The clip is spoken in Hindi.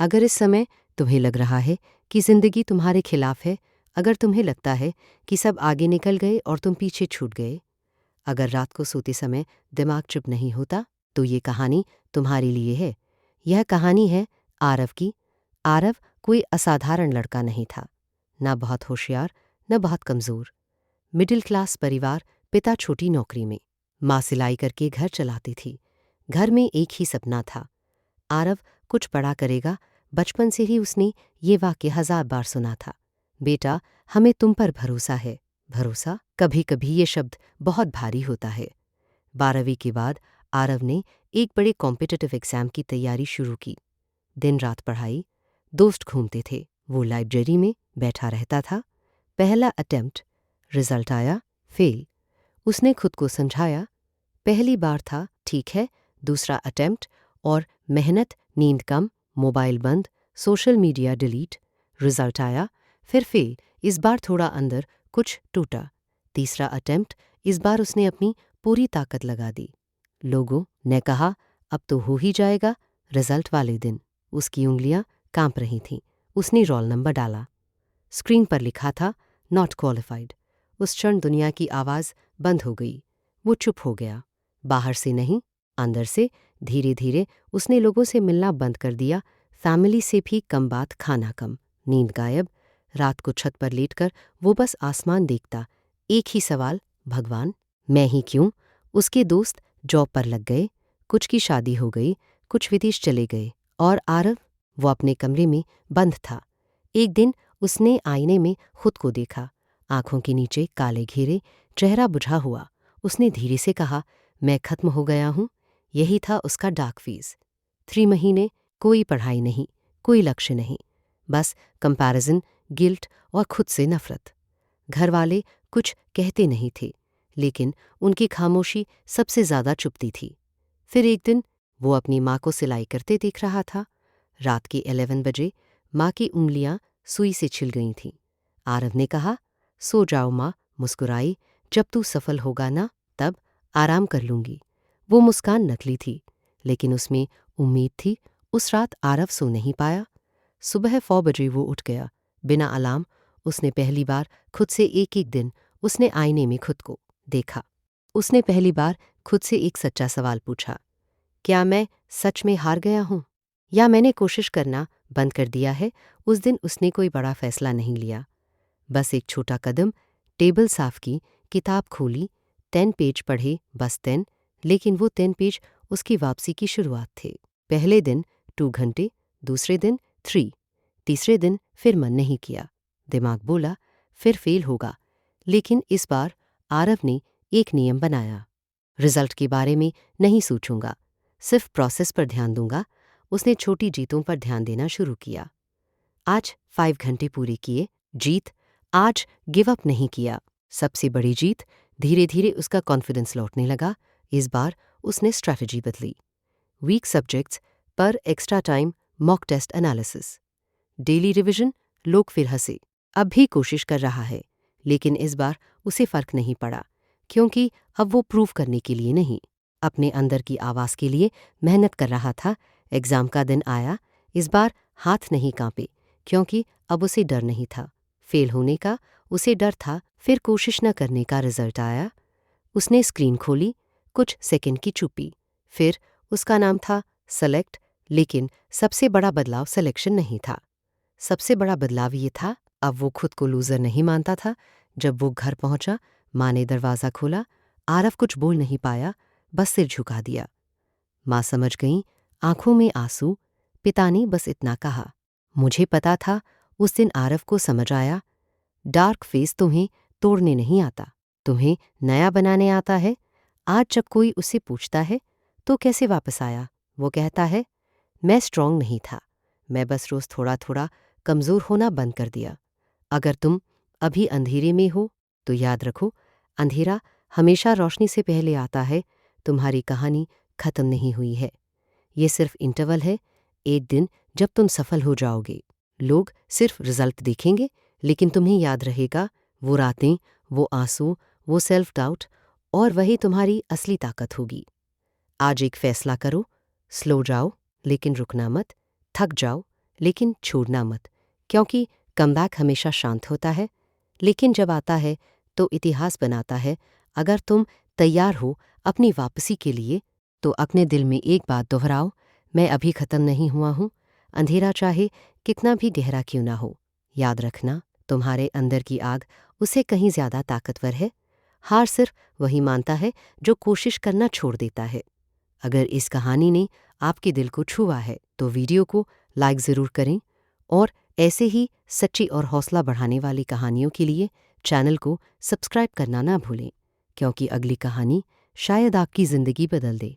अगर इस समय तुम्हें लग रहा है कि ज़िंदगी तुम्हारे खिलाफ है, अगर तुम्हें लगता है कि सब आगे निकल गए और तुम पीछे छूट गए, अगर रात को सोते समय दिमाग चुप नहीं होता, तो ये कहानी तुम्हारे लिए है। यह कहानी है आरव की। आरव कोई असाधारण लड़का नहीं था, ना बहुत होशियार, न बहुत कमज़ोर। मिडिल क्लास परिवार, पिता छोटी नौकरी में, माँ सिलाई करके घर चलाती थी। घर में एक ही सपना था, आरव कुछ बड़ा करेगा। बचपन से ही उसने ये वाक्य 1000 बार सुना था, बेटा हमें तुम पर भरोसा है। भरोसा, कभी कभी ये शब्द बहुत भारी होता है। 12वीं के बाद आरव ने एक बड़े कॉम्पिटिटिव एग्ज़ाम की तैयारी शुरू की। दिन रात पढ़ाई, दोस्त घूमते थे, वो लाइब्रेरी में बैठा रहता था। पहला अटेम्प्ट, रिजल्ट आया फेल। उसने खुद को समझाया, पहली बार था, ठीक है। दूसरा अटेम्प्ट, और मेहनत, नींद कम, मोबाइल बंद, सोशल मीडिया डिलीट। रिजल्ट आया, फिर फेल। इस बार थोड़ा अंदर कुछ टूटा। तीसरा अटेम्प्ट, इस बार उसने अपनी पूरी ताकत लगा दी। लोगों ने कहा अब तो हो ही जाएगा। रिजल्ट वाले दिन उसकी उंगलियां कांप रही थीं। उसने रोल नंबर डाला। स्क्रीन पर लिखा था नॉट क्वालिफाइड। उस क्षण दुनिया की आवाज़ बंद हो गई। वो चुप हो गया, बाहर से नहीं, अंदर से। धीरे धीरे उसने लोगों से मिलना बंद कर दिया, फैमिली से भी कम बात, खाना कम, नींद गायब। रात को छत पर लेटकर वो बस आसमान देखता। एक ही सवाल, भगवान मैं ही क्यों? उसके दोस्त जॉब पर लग गए, कुछ की शादी हो गई, कुछ विदेश चले गए, और आरव, वो अपने कमरे में बंद था। एक दिन उसने आईने में खुद को देखा, आंखों के नीचे काले घेरे, चेहरा बुझा हुआ। उसने धीरे से कहा, मैं खत्म हो गया हूँ। यही था उसका डार्क फेज। 3 महीने, कोई पढ़ाई नहीं, कोई लक्ष्य नहीं, बस कंपैरिजन, गिल्ट और खुद से नफरत। घर वाले कुछ कहते नहीं थे, लेकिन उनकी खामोशी सबसे ज़्यादा चुभती थी। फिर एक दिन वो अपनी माँ को सिलाई करते देख रहा था। रात के 11 बजे माँ की उंगलियां सुई से छिल गई थीं। आरव ने कहा, सो जाओ माँ। मुस्कुराई, जब तू सफल होगा ना, तब आराम कर लूँगी। वो मुस्कान नकली थी, लेकिन उसमें उम्मीद थी। उस रात आरव सो नहीं पाया। सुबह 4 बजे वो उठ गया, बिना अलार्म। उसने पहली बार खुद से एक एक दिन उसने आईने में खुद को देखा। उसने पहली बार खुद से एक सच्चा सवाल पूछा, क्या मैं सच में हार गया हूँ, या मैंने कोशिश करना बंद कर दिया है? उस दिन उसने कोई बड़ा फैसला नहीं लिया, बस एक छोटा कदम। टेबल साफ की, किताब खोली, 10 पेज पढ़े, बस 10। लेकिन वो 10 पेज उसकी वापसी की शुरुआत थे। पहले दिन 2 घंटे, दूसरे दिन 3, तीसरे दिन फिर मन नहीं किया। दिमाग बोला फिर फेल होगा। लेकिन इस बार आरव ने एक नियम बनाया, रिजल्ट के बारे में नहीं सोचूंगा, सिर्फ प्रोसेस पर ध्यान दूंगा। उसने छोटी जीतों पर ध्यान देना शुरू किया। आज 5 घंटे पूरे किए, जीत। आज गिव अप नहीं किया, सबसे बड़ी जीत। धीरे धीरे उसका कॉन्फिडेंस लौटने लगा। इस बार उसने स्ट्रैटेजी बदली। वीक सब्जेक्ट्स पर extra time, mock test analysis, daily revision. लोग फिर हंसे। अब भी कोशिश कर रहा है, लेकिन इस बार उसे फर्क नहीं पड़ा, क्योंकि अब वो प्रूव करने के लिए नहीं, अपने अंदर की आवाज़ के लिए मेहनत कर रहा था। एग्ज़ाम का दिन आया। इस बार हाथ नहीं कांपे, क्योंकि अब उसे डर नहीं था फेल होने का, उसे डर था फिर कोशिश न करने का। रिजल्ट आया। उसने स्क्रीन खोली, कुछ सेकंड की चुप्पी, फिर उसका नाम था सेलेक्ट। लेकिन सबसे बड़ा बदलाव सिलेक्शन नहीं था। सबसे बड़ा बदलाव ये था, अब वो खुद को लूज़र नहीं मानता था। जब वो घर पहुंचा, माँ ने दरवाज़ा खोला। आरव कुछ बोल नहीं पाया, बस सिर झुका दिया। माँ समझ गई, आंखों में आंसू। पिता ने बस इतना कहा, मुझे पता था। उस दिन आरव को समझ आया, डार्क फेस तुम्हें तोड़ने नहीं आता, तुम्हें नया बनाने आता है। आज जब कोई उससे पूछता है तो कैसे वापस आया, वो कहता है, मैं स्ट्रांग नहीं था, मैं बस रोज़ थोड़ा थोड़ा कमज़ोर होना बंद कर दिया। अगर तुम अभी अंधेरे में हो तो याद रखो, अंधेरा हमेशा रोशनी से पहले आता है। तुम्हारी कहानी ख़त्म नहीं हुई है, ये सिर्फ इंटरवल है। एक दिन जब तुम सफल हो जाओगे, लोग सिर्फ रिजल्ट देखेंगे, लेकिन तुम्हें याद रहेगा वो रातें, वो आंसू, वो सेल्फ डाउट, और वही तुम्हारी असली ताकत होगी। आज एक फैसला करो, स्लो जाओ लेकिन रुकना मत, थक जाओ लेकिन छोड़ना मत, क्योंकि कमबैक हमेशा शांत होता है, लेकिन जब आता है तो इतिहास बनाता है। अगर तुम तैयार हो अपनी वापसी के लिए, तो अपने दिल में एक बात दोहराओ, मैं अभी ख़त्म नहीं हुआ हूँ। अंधेरा चाहे कितना भी गहरा क्यों ना हो, याद रखना, तुम्हारे अंदर की आग उससे कहीं ज़्यादा ताकतवर है। हार सिर्फ वही मानता है जो कोशिश करना छोड़ देता है। अगर इस कहानी ने आपके दिल को छुआ है तो वीडियो को लाइक ज़रूर करें, और ऐसे ही सच्ची और हौसला बढ़ाने वाली कहानियों के लिए चैनल को सब्सक्राइब करना ना भूलें, क्योंकि अगली कहानी शायद आपकी ज़िंदगी बदल दे।